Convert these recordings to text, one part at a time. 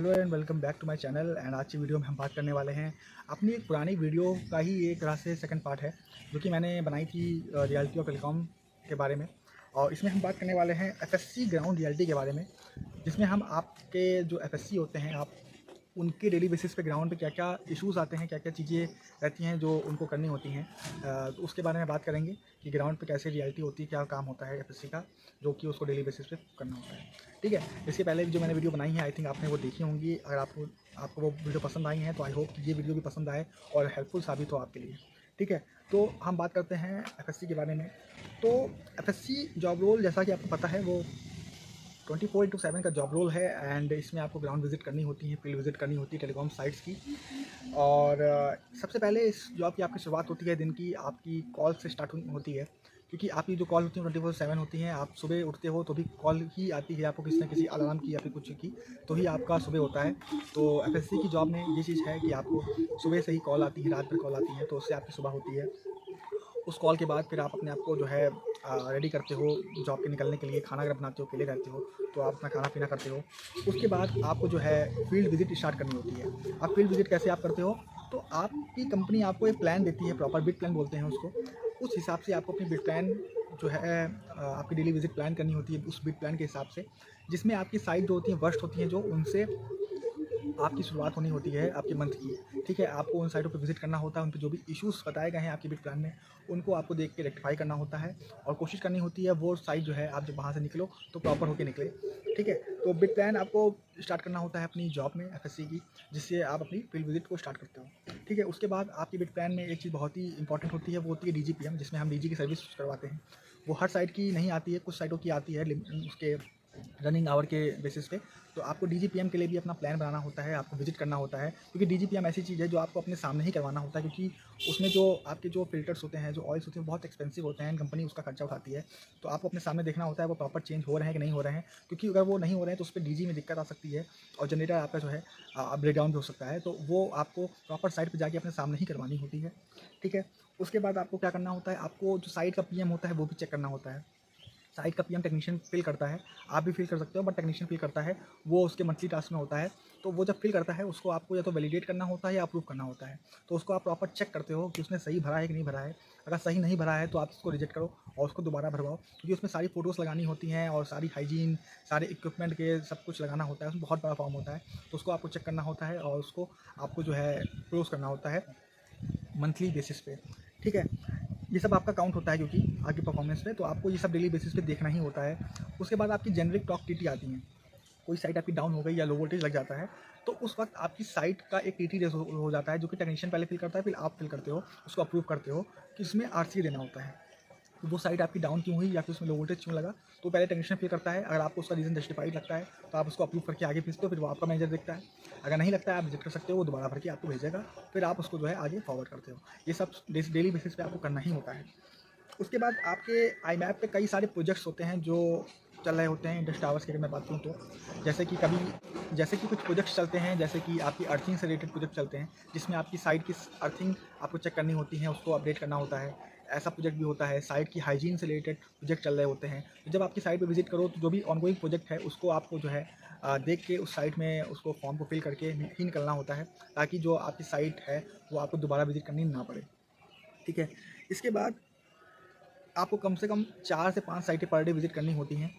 Hello and welcome back to my channel. And आज की video में हम बात करने वाले हैं अपनी एक पुरानी वीडियो का ही एक तरह से सेकंड पार्ट है जो कि मैंने बनाई थी रियलिटी ऑफ टेलीकॉम के बारे में। और इसमें हम बात करने वाले हैं एफएससी ग्राउंड रियलिटी के बारे में, जिसमें हम आपके जो एफएससी होते हैं आप उनके डेली बेसिस पे ग्राउंड पे क्या क्या इश्यूज़ आते हैं, क्या क्या चीज़ें रहती हैं जो उनको करनी होती हैं, तो उसके बारे में बात करेंगे कि ग्राउंड पे कैसे रियलिटी होती है, क्या काम होता है एफएससी का जो कि उसको डेली बेसिस पे करना होता है। ठीक है, इसके पहले भी जो मैंने वीडियो बनाई है आई थिंक आपने वो देखी होंगी। अगर आपको वो वीडियो पसंद आई है तो आई होप कि ये वीडियो भी पसंद आए और हेल्पफुल साबित हो आपके लिए। ठीक है, तो हम बात करते हैं एफएससी के बारे में। तो एफएससी जॉब रोल जैसा कि आपको पता है वो 24/7 का जॉब रोल है। एंड इसमें आपको ग्राउंड विजिट करनी होती है, फील्ड विजिट करनी होती है टेलीकॉम साइट्स की। और सबसे पहले इस जॉब की आपकी शुरुआत होती है दिन की आपकी कॉल से स्टार्ट होती है, क्योंकि आपकी जो कॉल होती है 24/7 होती हैं। आप सुबह उठते हो तो भी कॉल ही आती है आपको, किसी न किसी अलार्म की या फिर कुछ की, तो ही आपका सुबह होता है। तो एफएससी की जॉब में ये चीज़ है कि आपको सुबह से ही कॉल आती है, रात भर कॉल आती है, तो उससे आपकी सुबह होती है। उस कॉल के बाद फिर आप अपने आप को जो है रेडी करते हो जॉब के निकलने के लिए। खाना अगर बनाते हो, अकेले रहते हो तो आप अपना खाना पीना करते हो। उसके बाद आपको जो है फील्ड विजिट स्टार्ट करनी होती है। आप फील्ड विजिट कैसे आप करते हो, तो आपकी कंपनी आपको एक प्लान देती है, प्रॉपर बिट प्लान बोलते हैं उसको। उस हिसाब से आपको अपनी बिट प्लान जो है आपकी डेली विजिट प्लान करनी होती है उस बिट प्लान के हिसाब से, जिसमें आपकी साइट जो होती है वर्स्ट होती हैं जो उनसे आपकी शुरुआत होनी होती है आपके मंथ की। ठीक है, आपको उन साइटों पे विजिट करना होता है, उन पे जो भी इश्यूज़ बताए गए हैं आपके बिट प्लान में उनको आपको देख के रेक्टिफाई करना होता है और कोशिश करनी होती है वो साइट जो है आप जब वहाँ से निकलो तो प्रॉपर होके निकले। ठीक है, तो बिट प्लान आपको स्टार्ट करना होता है अपनी जॉब में एफएससी की, जिससे आप अपनी फील्ड विजिट को स्टार्ट करते हो। ठीक है, उसके बाद आपकी बिट प्लान में एक चीज़ बहुत ही इंपॉर्टेंट होती है, वो होती है डीजीपीएम, जिसमें हम डीजी की सर्विस करवाते हैं। वो हर साइट की नहीं आती है, कुछ साइटों की आती है उसके रनिंग आवर के बेसिस पे। तो आपको डीजीपीएम के लिए भी अपना प्लान बनाना होता है, आपको विजिट करना होता है, क्योंकि डीजीपीएम ऐसी चीज़ है जो आपको अपने सामने ही करवाना होता है, क्योंकि उसमें जो आपके जो फिल्टर्स होते हैं, जो ऑयल्स होते हैं, बहुत एक्सपेंसिव होते हैं, कंपनी उसका खर्चा उठाती है। तो आपको अपने सामने देखना होता है वो प्रॉपर चेंज हो रहे हैं कि नहीं हो रहे हैं, क्योंकि अगर वो नहीं हो रहे हैं तो उस पर डीजी में दिक्कत आ सकती है और जनरेटर आपका जो है ब्रेकडाउन भी हो सकता है। तो वो आपको प्रॉपर साइट पर जाके अपने सामने ही करवानी होती है। ठीक है, उसके बाद आपको क्या करना होता है, आपको जो साइट का पीएम होता है वो भी चेक करना होता है। साइट का पीएम टेक्नीशियन फिल करता है, आप भी फिल कर सकते हो बट टेक्नीशियन फिल करता है, वो उसके मंथली टास्क में होता है। तो वो जब फिल करता है उसको आपको या तो वैलिडेट करना होता है या अप्रूव करना होता है। तो उसको आप प्रॉपर चेक करते हो कि उसने सही भरा है कि नहीं भरा है। अगर सही नहीं भरा है तो आप उसको रिजेक्ट करो और उसको दोबारा भरवाओ, क्योंकि उसमें सारी फ़ोटोज़ लगानी होती हैं और सारी हाइजीन, सारे इक्विपमेंट के सब कुछ लगाना होता है। उसमें बहुत बड़ा फॉर्म होता है, तो उसको आपको चेक करना होता है और उसको आपको जो है क्लोज़ करना होता है मंथली बेसिस पे। ठीक है, ये सब आपका काउंट होता है क्योंकि आपकी परफॉर्मेंस पे, तो आपको ये सब डेली बेसिस पे देखना ही होता है। उसके बाद आपकी जेनरिक टॉक टीटी आती हैं। कोई साइट आपकी डाउन हो गई या लो वोल्टेज लग जाता है तो उस वक्त आपकी साइट का एक टीटी रेस हो जाता है, जो कि टेक्नीशियन पहले फिल करता है, फिर आप फिल करते हो, उसको अप्रूव करते हो कि इसमें आरसी देना होता है। तो वो साइट आपकी डाउन क्यों हुई या फिर उसमें लो वोल्टेज क्यों लगा, तो पहले टेक्नीशियन फिल करता है। अगर आपको उसका रीज़न जस्टिफाइड लगता है तो आप उसको अप्रूव करके आगे भेजते हो, फिर वो आपका मैनेजर देखता है। अगर नहीं लगता है आप विजिट कर सकते हो, वो दोबारा भर के आपको भेजेगा, फिर आप उसको जो है आगे फॉरवर्ड करते हो। ये सब डेली बेसिस पे आपको करना ही होता है। उसके बाद आपके आई मैप पे कई सारे प्रोजेक्ट्स होते हैं जो चल रहे होते हैं इंडस्ट्री टावर्स की, अगर मैं बात करूँ तो जैसे कि कुछ प्रोजेक्ट्स चलते हैं, जैसे कि आपकी अर्थिंग से रिलेटेड प्रोजेक्ट चलते हैं, जिसमें आपकी साइट की अर्थिंग आपको चेक करनी होती है, उसको अपडेट करना होता है। ऐसा प्रोजेक्ट भी होता है, साइट की हाइजीन से रिलेटेड प्रोजेक्ट चल रहे होते हैं। तो जब आपकी साइट पे विजिट करो तो जो भी ऑनगोइंग प्रोजेक्ट है उसको आपको जो है देख के उस साइट में उसको फॉर्म को फिल करके ही निकलना होता है, ताकि जो आपकी साइट है वो आपको दोबारा विजिट करनी ना पड़े। ठीक है, इसके बाद आपको कम से कम 4 से 5 साइटें पर डे विजिट करनी होती हैं।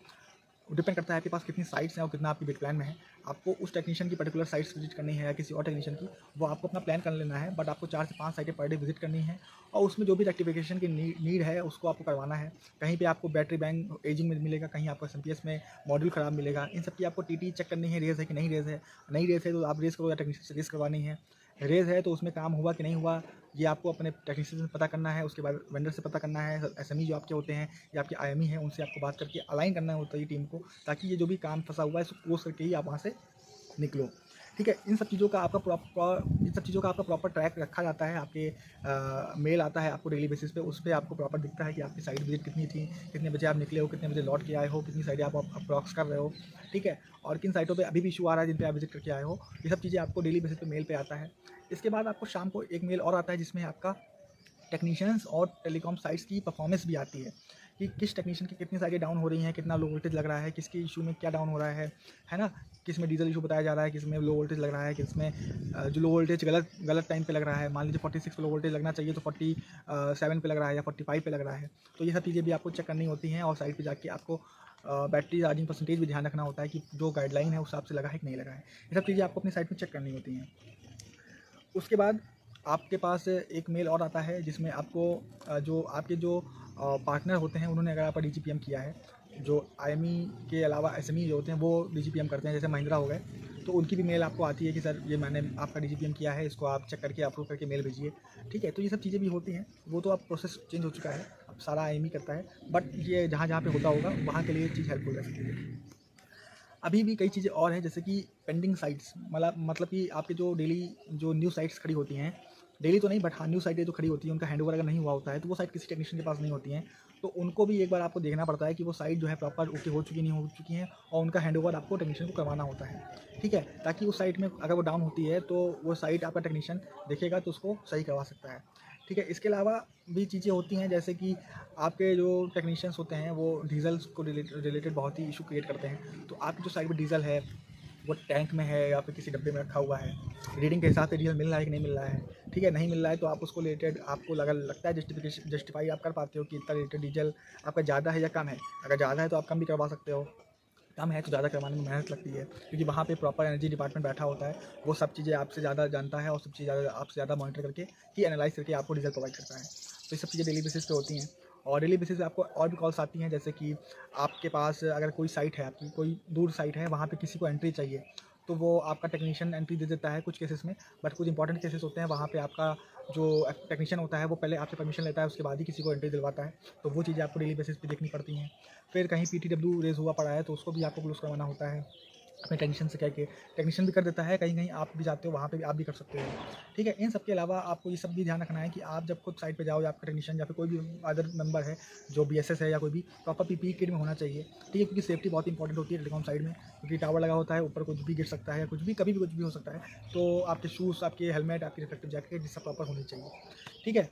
डिपेंड करता है आपके पास कितनी साइट्स हैं और कितना आपकी बिट प्लान में है। आपको उस टेक्नीशियन की पर्टिकुलर साइट्स विजिट करनी है या किसी और टेक्नीशियन की, वो आपको अपना प्लान कर लेना है, बट आपको 4 से 5 साइटें पर डे विजिट करनी है और उसमें जो भी रेक्टिफिकेशन की नीड है उसको आपको करवाना है। कहीं पे आपको बैटरी बैंक एजिंग में मिलेगा, कहीं आपको एसएमपीएस में मॉड्यूल ख़राब मिलेगा। इन सब की आपको टीटी चेक करनी है, रेज़ है कि नहीं रेज़ है। नहीं रेज़ है तो आप रेज़ करो या टेक्नीशियन से रेज़ करवानी है। रेज़ है तो उसमें काम हुआ कि नहीं हुआ ये आपको अपने टेक्नीशियन से पता करना है। उसके बाद वेंडर से पता करना है, एसएमई जो आपके होते हैं या आपके आईएमई हैं उनसे आपको बात करके अलाइन करना होता है टीम को, ताकि ये जो भी काम फंसा हुआ है इसको क्लोज करके ही आप वहाँ से निकलो। ठीक है, इन सब चीज़ों का आपका प्रॉपर ट्रैक रखा जाता है। आपके मेल आता है आपको डेली बेसिस पे, उस पे आपको प्रॉपर दिखता है कि आपकी साइट विजिट कितनी थी, कितने बजे आप निकले हो, कितने बजे लौट के आए हो, कितनी साइटें आप अप्रॉक्स कर रहे हो। ठीक है, और किन साइटों पे अभी भी इशू आ रहा है जिन पे आप विजिट करके आए हो। ये सब चीज़ें आपको डेली बेसिस पे मेल पे आता है। इसके बाद आपको शाम को एक मेल और आता है जिसमें आपका टेक्नीशियंस और टेलीकॉम साइट्स की परफॉर्मेंस भी आती है कि किस टेक्नीशियन की कितनी साइडें डाउन हो रही हैं, कितना लो वोल्टेज लग रहा है, किसके इशू में क्या डाउन हो रहा है ना। किस में डीजल इशू बताया जा रहा है, किस में लो वोल्टेज लग रहा है, किस में जो लो वोल्टेज गलत टाइम पे लग रहा है। मान लीजिए 46 पे लो वोल्टेज लगना चाहिए तो 47 पे लग रहा है या 45 पे लग रहा है। तो ये सब चीज़ें भी आपको चेक करनी होती हैं और साइड पे जाके आपको बैटरी चार्जिंग परसेंटेज भी ध्यान रखना होता है कि जो गाइडलाइन है उस हिसाब से लगा है कि नहीं लगा है। ये सब चीज़ें आपको अपनी साइट में चेक करनी होती हैं। उसके बाद आपके पास एक मेल और आता है जिसमें आपको जो आपके जो पार्टनर होते हैं उन्होंने अगर आपका DGPM किया है, जो IME के अलावा SME जो होते हैं वो DGPM करते हैं, जैसे महिंद्रा हो गए, तो उनकी भी मेल आपको आती है कि सर ये मैंने आपका DGPM किया है, इसको आप चेक करके अप्रूव करके मेल भेजिए। ठीक है, तो ये सब चीज़ें भी होती हैं। वो तो अब प्रोसेस चेंज हो चुका है, अब सारा IME करता है, बट ये जहाँ जहाँ पे होता होगा वहाँ के लिए चीज़ हेल्पफुल रह सकती है। अभी भी कई चीज़ें और हैं, जैसे कि पेंडिंग साइट्स, मतलब कि आपके जो डेली जो न्यू साइट्स खड़ी होती हैं, डेली तो नहीं बट हाँ न्यू साइटें जो खड़ी होती हैं उनका हैंडओवर अगर नहीं हुआ होता है तो वो साइट किसी टेक्नीशियन के पास नहीं होती हैं। तो उनको भी एक बार आपको देखना पड़ता है कि वो साइट जो है प्रॉपर ओके हो चुकी नहीं हो चुकी हैं, और उनका हैंडओवर आपको टेक्नीशियन को करवाना होता है। ठीक है, ताकि उस साइट में अगर वो डाउन होती है तो वो साइट आपका टेक्नीशियन देखेगा तो उसको सही करवा सकता है। ठीक है, इसके अलावा भी चीज़ें होती हैं, जैसे कि आपके जो टेक्नीशियंस होते हैं वो डीजल्स को रिलेटेड बहुत ही इशू क्रिएट करते हैं। तो आपकी जो साइड में डीजल है वो टैंक में है या फिर किसी डब्बे में रखा हुआ है, रीडिंग के हिसाब से डीजल मिल रहा है कि नहीं मिल रहा है। ठीक है, नहीं मिल रहा है तो आप उसको रिलेटेड आपको लगता है जस्टिफाई आप कर पाते हो कि इतना लीटर डीजल आपका ज़्यादा है या कम है। अगर ज़्यादा है तो आप कम भी करवा सकते हो, कम है तो ज़्यादा करवाने में मेहनत लगती है, क्योंकि वहाँ पे प्रॉपर एनर्जी डिपार्टमेंट बैठा होता है। वो सब चीज़ें आपसे ज़्यादा जानता है और सब चीज़ ज़्यादा आपसे ज़्यादा मॉनिटर करके ही एनालाइज करके आपको डीजल प्रोवाइड करता है। तो ये सब चीज़ें डेली बेसिस पे होती हैं। और डेली बेसिस पे आपको और भी कॉल्स आती हैं, जैसे कि आपके पास अगर कोई साइट है, आपकी कोई दूर साइट है, वहाँ पे किसी को एंट्री चाहिए, तो वो आपका टेक्नीशियन एंट्री दे देता है कुछ केसेस में। बट कुछ इंपॉर्टेंट केसेस होते हैं वहाँ पे आपका जो टेक्नीशियन होता है वो पहले आपसे परमिशन लेता है, उसके बाद ही किसी को एंट्री दिलवाता है। तो वो चीज़ें आपको डेली बेसिस पे देखनी पड़ती हैं। फिर कहीं PTW रेज़ हुआ पड़ा है तो उसको भी आपको क्लोज़ करवाना होता है अपने टेक्नीशियन से कह के। टेक्नीशियन भी कर देता है, कहीं कहीं आप भी जाते हो वहाँ पे भी आप भी कर सकते हो। ठीक है, इन सब के अलावा आपको ये सब भी ध्यान रखना है कि आप जब खुद साइट पे जाओ या आपका टेक्नीशियन या फिर कोई भी अदर मेंबर है जो BSS है या कोई भी, प्रॉपर PPE किट में होना चाहिए। ठीक है, क्योंकि सेफ्टी बहुत इंपॉर्टेंट होती है टेलीकॉम साइड में, क्योंकि टावर लगा होता है, ऊपर कुछ भी गिर सकता है या कुछ भी कभी भी कुछ भी हो सकता है। तो आपके शूज़, आपके हेलमेट, आपकी रिफ्लेक्टिव जैकेट ये सब प्रॉपर होनी चाहिए। ठीक है,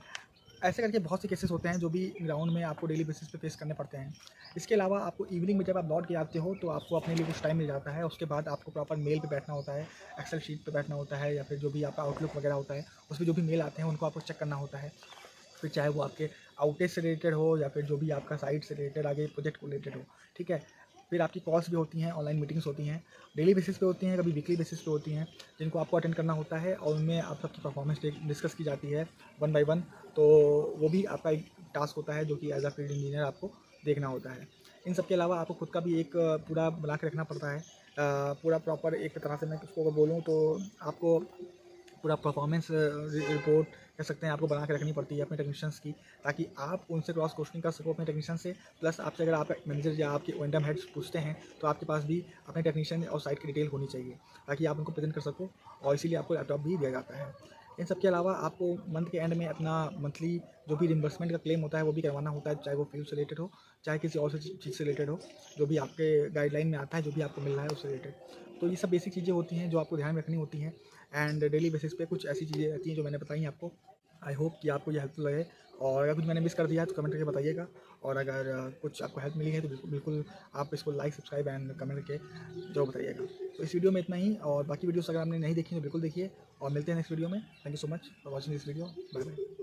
ऐसे करके बहुत से केसेस होते हैं जो भी ग्राउंड में आपको डेली बेसिस पे फेस करने पड़ते हैं। इसके अलावा आपको इवनिंग में जब आप लौट के आते हो तो आपको अपने लिए कुछ टाइम मिल जाता है। उसके बाद आपको प्रॉपर मेल पे बैठना होता है, एक्सेल शीट पे बैठना होता है, या फिर जो भी आपका आउटलुक वगैरह होता है उसमें जो भी मेल आते हैं उनको आपको चेक करना होता है। फिर चाहे वो आपके आउटेज से रिलेटेड हो या फिर जो भी आपका साइट से रिलेटेड आगे प्रोजेक्ट को रिलेटेड हो। ठीक है, फिर आपकी कॉल्स भी होती हैं, ऑनलाइन मीटिंग्स होती हैं, डेली बेसिस पे होती हैं, कभी वीकली बेसिस पे होती हैं, जिनको आपको अटेंड करना होता है और उनमें आप सबकी परफॉर्मेंस डिस्कस की जाती है वन बाय वन। तो वो भी आपका एक टास्क होता है जो कि एज अ फील्ड इंजीनियर आपको देखना होता है। इन सब के अलावा आपको खुद का भी एक पूरा बना के रखना पड़ता है, पूरा प्रॉपर एक तरह से मैं उसको अगर बोलूँ तो आपको पूरा परफॉर्मेंस रिपोर्ट कह सकते हैं आपको बना के रखनी पड़ती है अपने टेक्नीशियंस की, ताकि आप उनसे क्रॉस क्वेश्चनिंग कर सको अपने टेक्नीशियन से। प्लस आपसे अगर आप मैनेजर या आपके ओएंडम हेड्स पूछते हैं तो आपके पास भी अपने टेक्नीशियन और साइट की डिटेल होनी चाहिए, ताकि आप उनको प्रेजेंट कर सको, और इसीलिए आपको लैपटॉप भी दिया जाता है। इन सब के अलावा आपको मंथ के एंड में अपना मंथली जो भी रिम्बर्समेंट का क्लेम होता है वो भी करवाना होता है, चाहे वो फ्यूल से रिलेटेड हो, चाहे किसी और चीज़ से रिलेटेड हो, जो भी आपके गाइडलाइन में आता है, जो भी आपको मिल रहा है उससे रिलेटेड। तो ये सब बेसिक चीज़ें होती हैं जो आपको ध्यान में रखनी होती हैं। एंड डेली बेसिस पे कुछ ऐसी चीज़ें रहती हैं जो मैंने बताई आपको। आई होप कि आपको ये हेल्पफुल लगे, और अगर कुछ मैंने मिस कर दिया है तो कमेंट करके बताइएगा। और अगर कुछ आपको हेल्प मिली है तो बिल्कुल बिल्कुल आप इसको लाइक, सब्सक्राइब एंड कमेंट करके ज़रूर बताइएगा। तो इस वीडियो में इतना ही, और बाकी वीडियोस अगर आपने नहीं देखी तो बिल्कुल देखिए, और मिलते हैं नेक्स्ट वीडियो में। Thank you so much for watching this video. Bye bye.